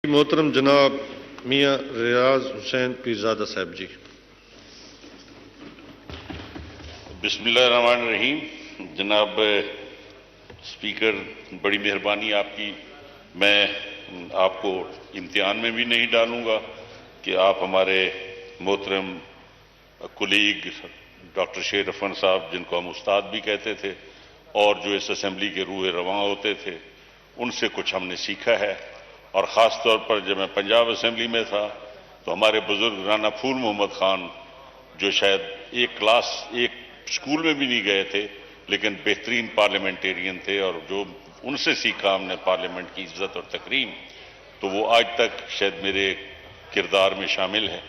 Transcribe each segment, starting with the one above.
محترم جناب میاں ریاض حسین پیرزادہ صاحب جی۔ بسم اللہ الرحمن الرحیم۔ جناب اسپیکر، بڑی مہربانی آپ کی۔ میں آپ کو امتحان میں بھی نہیں ڈالوں گا کہ آپ ہمارے محترم کولیگ ڈاکٹر شیر عفان صاحب، جن کو ہم استاد بھی کہتے تھے اور جو اس اسمبلی کے روح رواں ہوتے تھے، ان سے کچھ ہم نے سیکھا ہے۔ اور خاص طور پر جب میں پنجاب اسمبلی میں تھا تو ہمارے بزرگ رانا پھول محمد خان، جو شاید ایک اسکول میں بھی نہیں گئے تھے لیکن بہترین پارلیمنٹیرین تھے، اور جو ان سے سیکھا ہم نے پارلیمنٹ کی عزت اور تکریم، تو وہ آج تک شاید میرے کردار میں شامل ہے۔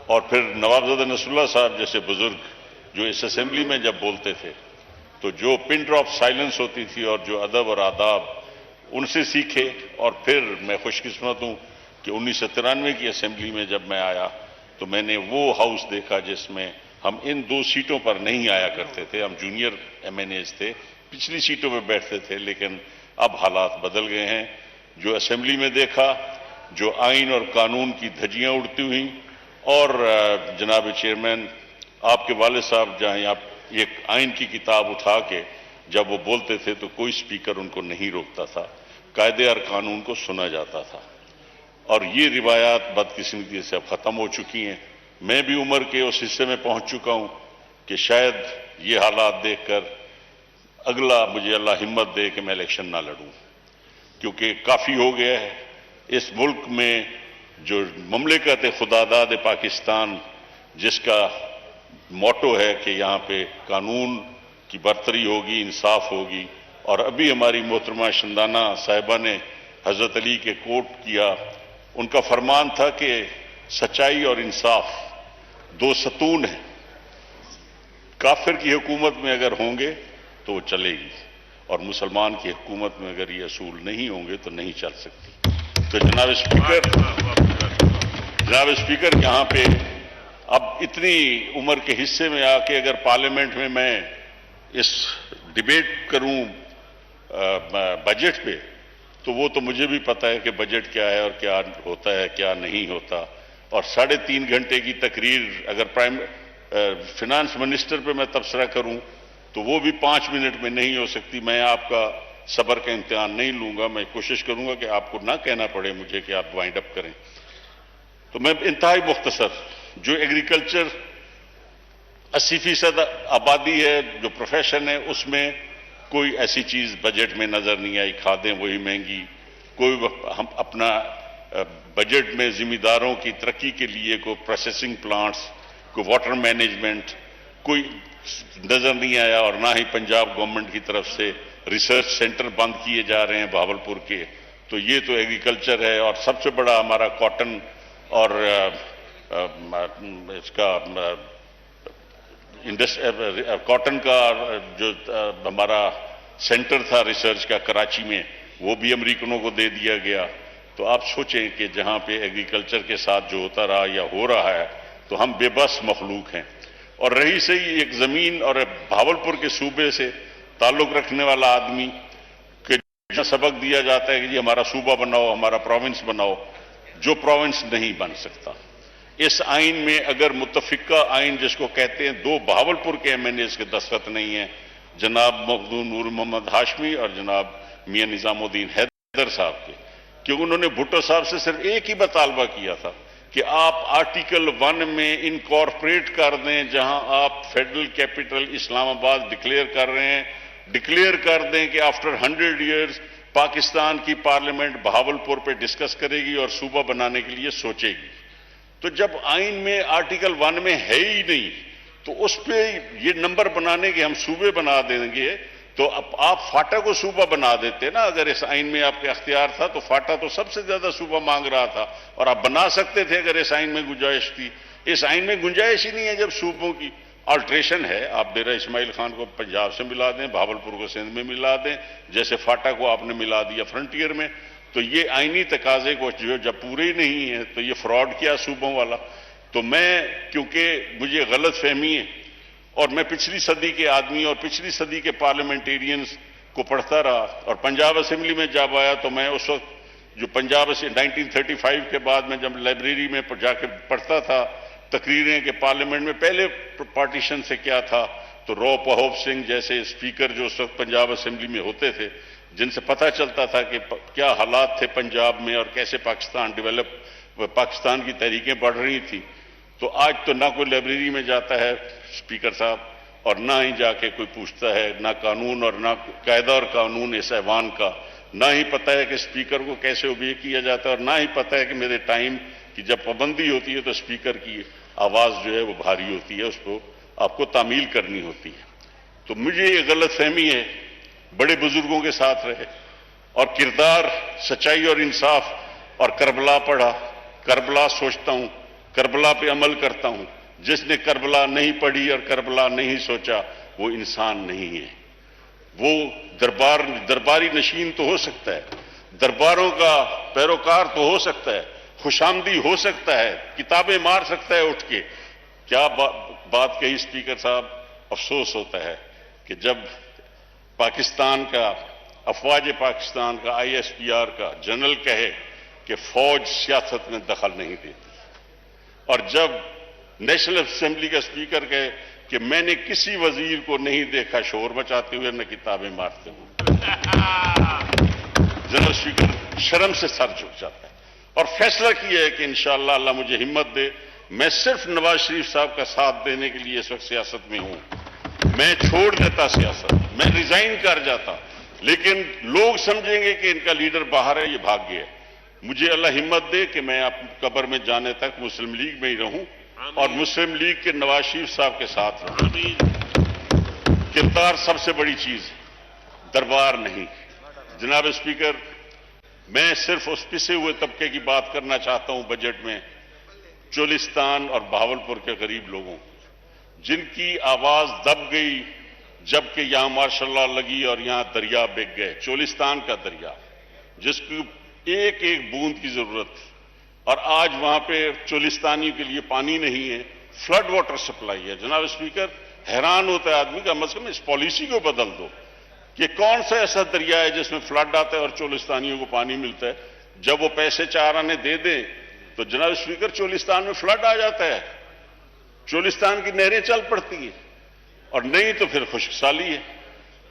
اور پھر نوابزادہ نصر اللہ صاحب جیسے بزرگ جو اس اسمبلی میں جب بولتے تھے تو جو پن ڈراپ سائلنس ہوتی تھی اور جو ادب اور آداب، ان سے سیکھے۔ اور پھر میں خوش قسمت ہوں کہ 1993 کی اسمبلی میں جب میں آیا تو میں نے وہ ہاؤس دیکھا جس میں ہم ان 2 سیٹوں پر نہیں آیا کرتے تھے، ہم جونیئر ایم این ایز تھے، پچھلی سیٹوں میں بیٹھتے تھے، لیکن اب حالات بدل گئے ہیں۔ جو اسمبلی میں دیکھا، جو آئین اور قانون کی دھجیاں اڑتی ہوئیں، اور جناب چیئرمین، آپ کے والد صاحب جہاں آپ ایک آئین کی کتاب اٹھا کے جب وہ بولتے تھے تو کوئی سپیکر ان کو نہیں روکتا تھا، قاعدے اور قانون کو سنا جاتا تھا۔ اور یہ روایات بدقسمتی سے اب ختم ہو چکی ہیں۔ میں بھی عمر کے اس حصے میں پہنچ چکا ہوں کہ شاید یہ حالات دیکھ کر اگلا مجھے اللہ ہمت دے کہ میں الیکشن نہ لڑوں، کیونکہ کافی ہو گیا ہے۔ اس ملک میں جو مملکت خداداد پاکستان، جس کا موٹو ہے کہ یہاں پہ قانون کی برتری ہوگی، انصاف ہوگی، اور ابھی ہماری محترمہ شندانہ صاحبہ نے حضرت علی کے کوٹ کیا، ان کا فرمان تھا کہ سچائی اور انصاف 2 ستون ہیں، کافر کی حکومت میں اگر ہوں گے تو وہ چلے گی، اور مسلمان کی حکومت میں اگر یہ اصول نہیں ہوں گے تو نہیں چل سکتی۔ تو جناب اسپیکر، یہاں پہ اب اتنی عمر کے حصے میں آ کے اگر پارلیمنٹ میں اس ڈیبیٹ کروں بجٹ پہ، تو وہ تو مجھے بھی پتا ہے کہ بجٹ کیا ہے اور کیا ہوتا ہے کیا نہیں ہوتا۔ اور 3.5 گھنٹے کی تقریر اگر فنانس منسٹر پہ میں تبصرہ کروں تو وہ بھی 5 منٹ میں نہیں ہو سکتی۔ میں آپ کا صبر کا امتحان نہیں لوں گا، میں کوشش کروں گا کہ آپ کو نہ کہنا پڑے مجھے کہ آپ وائنڈ اپ کریں۔ تو میں انتہائی مختصر، جو ایگریکلچر 80% آبادی ہے، جو پروفیشن ہے، اس میں کوئی ایسی چیز بجٹ میں نظر نہیں آئی۔ کھادیں وہی مہنگی، کوئی ہم اپنا بجٹ میں ذمہ داروں کی ترقی کے لیے کوئی پروسیسنگ پلانٹس، کوئی واٹر مینجمنٹ کوئی نظر نہیں آیا، اور نہ ہی پنجاب گورنمنٹ کی طرف سے ریسرچ سینٹر بند کیے جا رہے ہیں بہاولپور کے۔ تو یہ تو ایگریکلچر ہے، اور سب سے بڑا ہمارا کاٹن اور اس کا کاٹن کا جو ہمارا سینٹر تھا ریسرچ کا کراچی میں، وہ بھی امریکنوں کو دے دیا گیا۔ تو آپ سوچیں کہ جہاں پہ ایگریکلچر کے ساتھ جو ہوتا رہا یا ہو رہا ہے، تو ہم بے بس مخلوق ہیں۔ اور رہی صحیح ایک زمین اور بہاولپور کے صوبے سے تعلق رکھنے والا آدمی کہ سبق دیا جاتا ہے کہ جی ہمارا صوبہ بناؤ، ہمارا پروونس بناؤ، جو پروونس نہیں بن سکتا۔ اس آئین میں اگر متفقہ آئین جس کو کہتے ہیں 2 بہاولپور کے ایم این ایز کے دستخط نہیں ہیں، جناب مخدوم نور محمد ہاشمی اور جناب میاں نظام الدین حیدر صاحب کے، کیونکہ انہوں نے بھٹو صاحب سے صرف ایک ہی مطالبہ کیا تھا کہ آپ آرٹیکل 1 میں انکارپوریٹ کر دیں، جہاں آپ فیڈرل کیپٹل اسلام آباد ڈکلیئر کر رہے ہیں، ڈکلیئر کر دیں کہ آفٹر 100 ایئرز پاکستان کی پارلیمنٹ بہاولپور پہ ڈسکس کرے گی اور صوبہ بنانے کے لیے سوچے گی۔ تو جب آئین میں آرٹیکل 1 میں ہے ہی نہیں تو اس پہ یہ نمبر بنانے کے ہم صوبے بنا دیں گے، تو اب آپ فاٹا کو صوبہ بنا دیتے نا۔ اگر اس آئین میں آپ کے اختیار تھا تو فاٹا تو سب سے زیادہ صوبہ مانگ رہا تھا، اور آپ بنا سکتے تھے اگر اس آئین میں گنجائش تھی۔ اس آئین میں گنجائش ہی نہیں ہے جب صوبوں کی آلٹریشن ہے۔ آپ ڈیرہ اسماعیل خان کو پنجاب سے ملا دیں، بہاولپور کو سندھ میں ملا دیں، جیسے فاٹا کو آپ نے ملا دیا فرنٹیئر میں۔ تو یہ آئینی تقاضے کو جب پورے ہی نہیں ہیں تو یہ فراڈ کیا صوبوں والا۔ تو میں کیونکہ مجھے غلط فہمی ہے، اور میں پچھلی صدی کے آدمی اور پچھلی صدی کے پارلیمنٹیرینز کو پڑھتا رہا، اور پنجاب اسمبلی میں جب آیا تو میں اس وقت جو پنجاب سے 1935 کے بعد میں جب لائبریری میں جا کے پڑھتا تھا تقریریں کہ پارلیمنٹ میں پہلے پارٹیشن سے کیا تھا، تو رو پہوب سنگھ جیسے اسپیکر جو اس وقت پنجاب اسمبلی میں ہوتے تھے، جن سے پتہ چلتا تھا کہ کیا حالات تھے پنجاب میں اور کیسے پاکستان کی تحریکیں بڑھ رہی تھیں، تو آج تو نہ کوئی لائبریری میں جاتا ہے اسپیکر صاحب، اور نہ ہی جا کے کوئی پوچھتا ہے، نہ قانون اور نہ قاعدہ اور قانون اس ایوان کا، نہ ہی پتہ ہے کہ اسپیکر کو کیسے اوبے کیا جاتا ہے، اور نہ ہی پتہ ہے کہ میرے ٹائم کی جب پابندی ہوتی ہے تو اسپیکر کی آواز جو ہے وہ بھاری ہوتی ہے، اس کو آپ کو تعمیل کرنی ہوتی ہے۔ تو مجھے یہ غلط فہمی ہے، بڑے بزرگوں کے ساتھ رہے اور کردار سچائی اور انصاف، اور کربلا پڑھا، کربلا سوچتا ہوں، کربلا پہ عمل کرتا ہوں۔ جس نے کربلا نہیں پڑھی اور کربلا نہیں سوچا وہ انسان نہیں ہے۔ وہ درباری نشین تو ہو سکتا ہے، درباروں کا پیروکار تو ہو سکتا ہے، خوشامدی ہو سکتا ہے، کتابیں مار سکتا ہے اٹھ کے۔ کیا بات کہی اسپیکر صاحب، افسوس ہوتا ہے کہ جب پاکستان کا افواج پاکستان کا ISPR کا جنرل کہے کہ فوج سیاست میں دخل نہیں دیتی، اور جب نیشنل اسمبلی کا اسپیکر کہے کہ میں نے کسی وزیر کو نہیں دیکھا شور مچاتے ہوئے نہ کتابیں مارتے ہوئے، جنرل اسپیکر شرم سے سر جھک جاتا ہے، اور فیصلہ کیا ہے کہ انشاءاللہ اللہ مجھے ہمت دے، میں صرف نواز شریف صاحب کا ساتھ دینے کے لیے اس وقت سیاست میں ہوں۔ میں چھوڑ دیتا سیاست، میں ریزائن کر جاتا، لیکن لوگ سمجھیں گے کہ ان کا لیڈر باہر ہے، یہ بھاگ گیا۔ مجھے اللہ ہمت دے کہ میں قبر میں جانے تک مسلم لیگ میں ہی رہوں اور مسلم لیگ کے نواز شریف صاحب کے ساتھ رہوں۔ کردار سب سے بڑی چیز ہے، دربار نہیں۔ جناب اسپیکر، میں صرف اس پسے ہوئے طبقے کی بات کرنا چاہتا ہوں بجٹ میں، چولستان اور بہاولپور کے غریب لوگوں، جن کی آواز دب گئی جبکہ یہاں ماشاء اللہ لگی اور یہاں دریا بک گئے۔ چولستان کا دریا جس کی ایک ایک بوند کی ضرورت تھی، اور آج وہاں پہ چولستانیوں کے لیے پانی نہیں ہے، فلڈ واٹر سپلائی ہے۔ جناب اسپیکر، حیران ہوتا ہے آدمی، کم از کم اس پالیسی کو بدل دو کہ کون سا ایسا دریا ہے جس میں فلڈ آتا ہے اور چولستانیوں کو پانی ملتا ہے۔ جب وہ پیسے 4 آنے دے دیں تو جناب اسپیکر چولستان میں فلڈ آ جاتا ہے، چولستان کی نہریں چل پڑتی ہیں، اور نہیں تو پھر خشک سالی ہے۔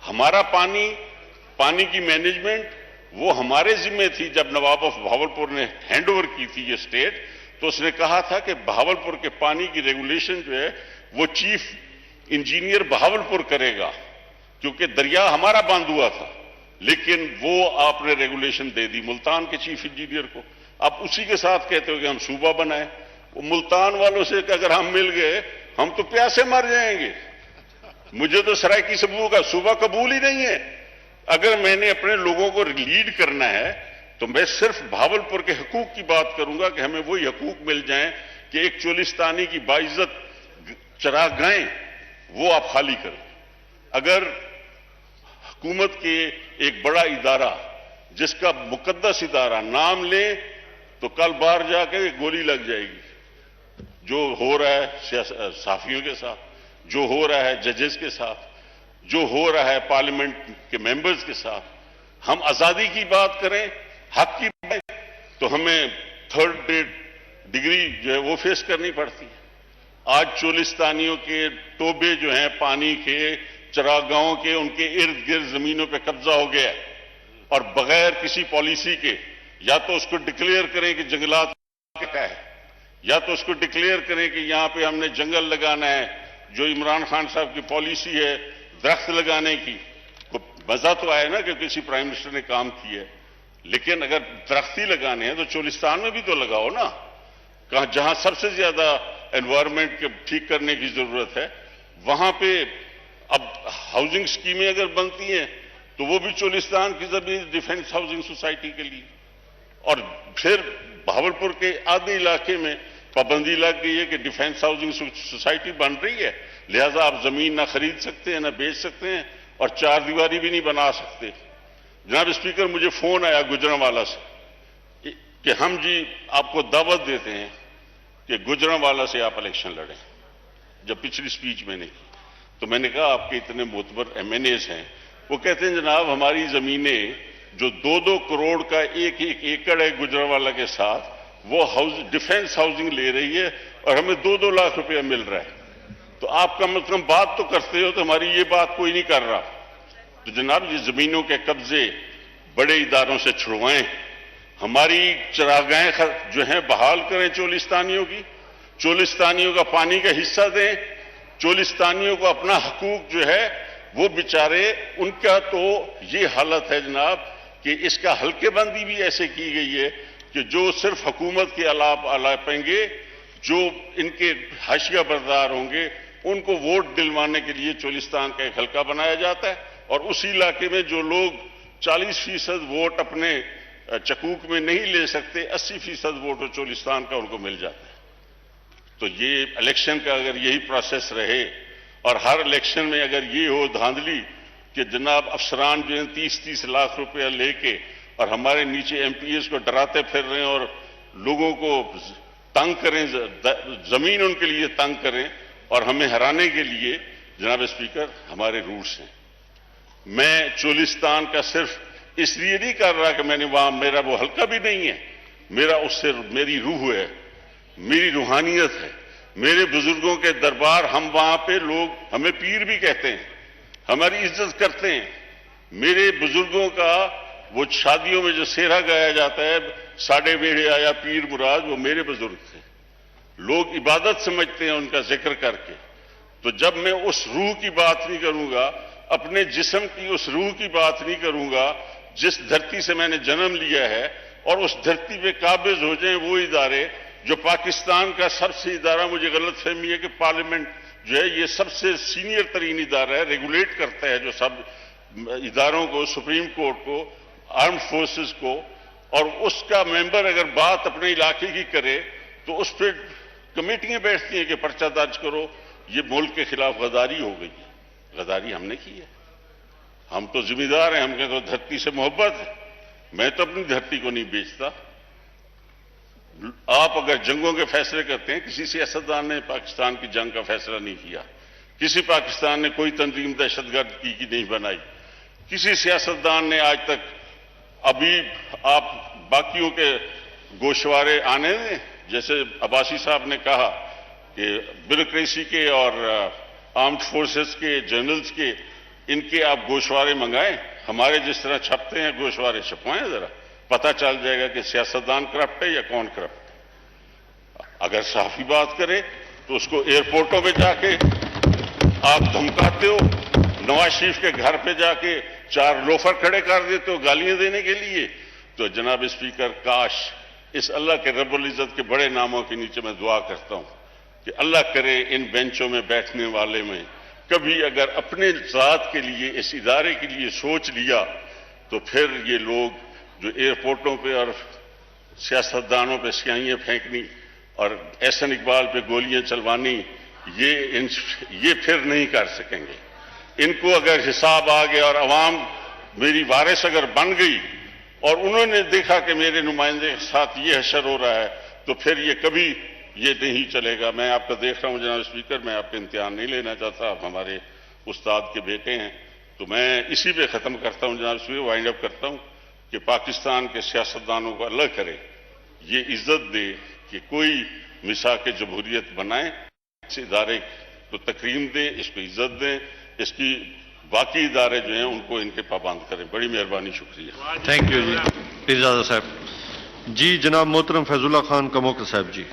ہمارا پانی کی مینجمنٹ وہ ہمارے ذمہ تھی۔ جب نواب آف بہاولپور نے ہینڈ اوور کی تھی یہ اسٹیٹ، تو اس نے کہا تھا کہ بہاولپور کے پانی کی ریگولیشن جو ہے وہ چیف انجینئر بہاولپور کرے گا، کیونکہ دریا ہمارا باندھ ہوا تھا، لیکن وہ آپ نے ریگولیشن دے دی ملتان کے چیف انجینئر کو۔ آپ اسی کے ساتھ کہتے ہو کہ ہم صوبہ بنائیں۔ وہ ملتان والوں سے کہ اگر ہم مل گئے ہم تو پیاسے مر جائیں گے۔ مجھے تو سرائکی سبو کا صوبہ قبول ہی نہیں ہے۔ اگر میں نے اپنے لوگوں کو لیڈ کرنا ہے تو میں صرف بہاولپور کے حقوق کی بات کروں گا کہ ہمیں وہی حقوق مل جائیں کہ ایک چولستانی کی باعزت چراگاہیں وہ آپ خالی کریں۔ اگر حکومت کے ایک بڑا ادارہ جس کا مقدس ادارہ نام لے تو کل باہر جا کے گولی لگ جائے گی۔ جو ہو رہا ہے صحافیوں کے ساتھ، جو ہو رہا ہے ججز کے ساتھ، جو ہو رہا ہے پارلیمنٹ کے ممبرز کے ساتھ، ہم آزادی کی بات کریں، حق کی بات تو ہمیں 3rd ڈگری جو ہے وہ فیس کرنی پڑتی ہے۔ آج چولستانیوں کے ٹوبے جو ہیں پانی کے، چراگاہوں کے، ان کے ارد گرد زمینوں پہ قبضہ ہو گیا ہے، اور بغیر کسی پالیسی کے یا تو اس کو ڈکلیئر کریں کہ جنگلات کیا ہے، یا تو اس کو ڈکلیئر کریں کہ یہاں پہ ہم نے جنگل لگانا ہے، جو عمران خان صاحب کی پالیسی ہے درخت لگانے کی۔ مزہ تو آئے نا کہ کسی پرائم منسٹر نے کام کیا ہے، لیکن اگر درخت ہی لگانے ہیں تو چولستان میں بھی تو لگاؤ نا، جہاں سب سے زیادہ انوائرمنٹ کے ٹھیک کرنے کی ضرورت ہے وہاں پہ۔ اب ہاؤسنگ سکیمیں اگر بنتی ہیں تو وہ بھی چولستان کی زمین ڈیفنس ہاؤسنگ سوسائٹی کے لیے، اور پھر بہاولپور کے آدھے علاقے میں پابندی لگ گئی ہے کہ ڈیفنس ہاؤسنگ سوسائٹی بن رہی ہے، لہذا آپ زمین نہ خرید سکتے ہیں نہ بیچ سکتے ہیں اور 4 دیواری بھی نہیں بنا سکتے۔ جناب اسپیکر، مجھے فون آیا گجرانوالہ سے کہ ہم جی آپ کو دعوت دیتے ہیں کہ گجرانوالہ سے آپ الیکشن لڑیں، جب پچھلی سپیچ میں نے کی تو میں نے کہا آپ کے اتنے معتبر MNAs ہیں، وہ کہتے ہیں جناب ہماری زمینیں جو 2-2 کروڑ کا ایک ایکڑ ہے گجرانوالہ کے ساتھ، وہ ڈیفینس ہاؤسنگ لے رہی ہے اور ہمیں 2-2 لاکھ روپیہ مل رہا ہے. تو آپ کم از کم بات تو کرتے ہو، تو ہماری یہ بات کوئی نہیں کر رہا. تو جناب یہ زمینوں کے قبضے بڑے اداروں سے چھڑوائیں، ہماری چراگاہیں جو ہیں بحال کریں چولستانیوں کی، چولستانیوں کا پانی کا حصہ دیں، چولستانیوں کو اپنا حقوق جو ہے وہ بیچارے ان کا. تو یہ حالت ہے جناب کہ اس کا حلقے بندی بھی ایسے کی گئی ہے کہ جو صرف حکومت کے الاپیں گے، جو ان کے حاشیہ بردار ہوں گے، ان کو ووٹ دلوانے کے لیے چولستان کا ایک حلقہ بنایا جاتا ہے، اور اسی علاقے میں جو لوگ 40% ووٹ اپنے چکوک میں نہیں لے سکتے، 80% ووٹ چولستان کا ان کو مل جاتا ہے. تو یہ الیکشن کا اگر یہی پروسیس رہے اور ہر الیکشن میں اگر یہ ہو دھاندلی کہ جناب افسران جو ہیں 30-30 لاکھ روپیہ لے کے اور ہمارے نیچے ایم پی ایس کو ڈراتے پھر رہے ہیں اور لوگوں کو تنگ کریں، زمین ان کے لیے تنگ کریں اور ہمیں ہرانے کے لیے، جناب اسپیکر ہمارے رولز ہیں. میں چولستان کا صرف اس لیے نہیں کر رہا کہ میں نے وہاں، میرا وہ حلقہ بھی نہیں ہے، میرا اس سے میری روح ہے، میری روحانیت ہے، میرے بزرگوں کے دربار، ہم وہاں پہ لوگ ہمیں پیر بھی کہتے ہیں، ہماری عزت کرتے ہیں. میرے بزرگوں کا وہ شادیوں میں جو سیرا گایا جاتا ہے، ساڑھے بیڑے آیا پیر مراد، وہ میرے بزرگ تھے. لوگ عبادت سمجھتے ہیں ان کا ذکر کر کے. تو جب میں اس روح کی بات نہیں کروں گا، اپنے جسم کی اس روح کی بات نہیں کروں گا جس دھرتی سے میں نے جنم لیا ہے، اور اس دھرتی پہ قابض ہو جائیں وہ ادارے جو پاکستان کا سب سے ادارہ، مجھے غلط فہمی ہے کہ پارلیمنٹ جو ہے یہ سب سے سینئر ترین ادارہ ہے، ریگولیٹ کرتا ہے جو سب اداروں کو، سپریم کورٹ کو، آرمڈ فورسز کو، اور اس کا ممبر اگر بات اپنے علاقے کی کرے تو اس پہ کمیٹیاں بیٹھتی ہیں کہ پرچہ درج کرو. یہ ملک کے خلاف غداری ہو گئی ہے. غداری ہم نے کی ہے. ہم تو ذمہ دار ہیں، ہم کے تو دھرتی سے محبت ہے. میں تو اپنی دھرتی کو نہیں بیچتا. آپ اگر جنگوں کے فیصلے کرتے ہیں، کسی سیاستدان نے پاکستان کی جنگ کا فیصلہ نہیں کیا، کسی پاکستان نے کوئی تنظیم دہشت گرد کی نہیں بنائی، کسی سیاستدان نے آج تک. ابھی آپ باقیوں کے گوشوارے آنے دیں، جیسے عباسی صاحب نے کہا کہ بیوروکریسی کے اور آرمڈ فورسز کے جنرلز کے، ان کے آپ گوشوارے منگائیں. ہمارے جس طرح چھپتے ہیں گوشوارے چھپوائیں، ذرا پتہ چل جائے گا کہ سیاستدان کرپٹ ہے یا کون کرپٹ ہے. اگر صحافی بات کرے تو اس کو ایئرپورٹوں پہ جا کے آپ دھمکاتے ہو، نواز شریف کے گھر پہ جا کے 4 لوفر کھڑے کر دیتے ہو گالیاں دینے کے لیے. تو جناب اسپیکر، کاش اس اللہ کے رب العزت کے بڑے ناموں کے نیچے میں دعا کرتا ہوں کہ اللہ کرے ان بینچوں میں بیٹھنے والے میں کبھی اگر اپنے ذات کے لیے، اس ادارے کے لیے سوچ لیا، تو پھر یہ لوگ جو ایئرپورٹوں پہ اور سیاستدانوں پہ سیاہیاں پھینکنی اور احسن اقبال پہ گولیاں چلوانی، یہ پھر نہیں کر سکیں گے. ان کو اگر حساب آ گیا اور عوام میری وارث اگر بن گئی اور انہوں نے دیکھا کہ میرے نمائندے کے ساتھ یہ حشر ہو رہا ہے، تو پھر یہ کبھی یہ نہیں چلے گا. میں آپ کا دیکھ رہا ہوں جناب اسپیکر، میں آپ کا امتحان نہیں لینا چاہتا، آپ ہمارے استاد کے بیٹے ہیں. تو میں اسی پہ ختم کرتا ہوں جناب اسپیکر، وائنڈ اپ کرتا ہوں کہ پاکستان کے سیاستدانوں کو اللہ کرے یہ عزت دے کہ کوئی میثاق جمہوریت بنائیں، اس ادارے کو تکریم دیں، اس کو عزت دیں، اس کی باقی ادارے جو ہیں ان کو ان کے پابند کریں. بڑی مہربانی، شکریہ. تھینک یو جی پیرزادہ صاحب. جی جناب محترم فیض اللہ خان کموکر صاحب جی.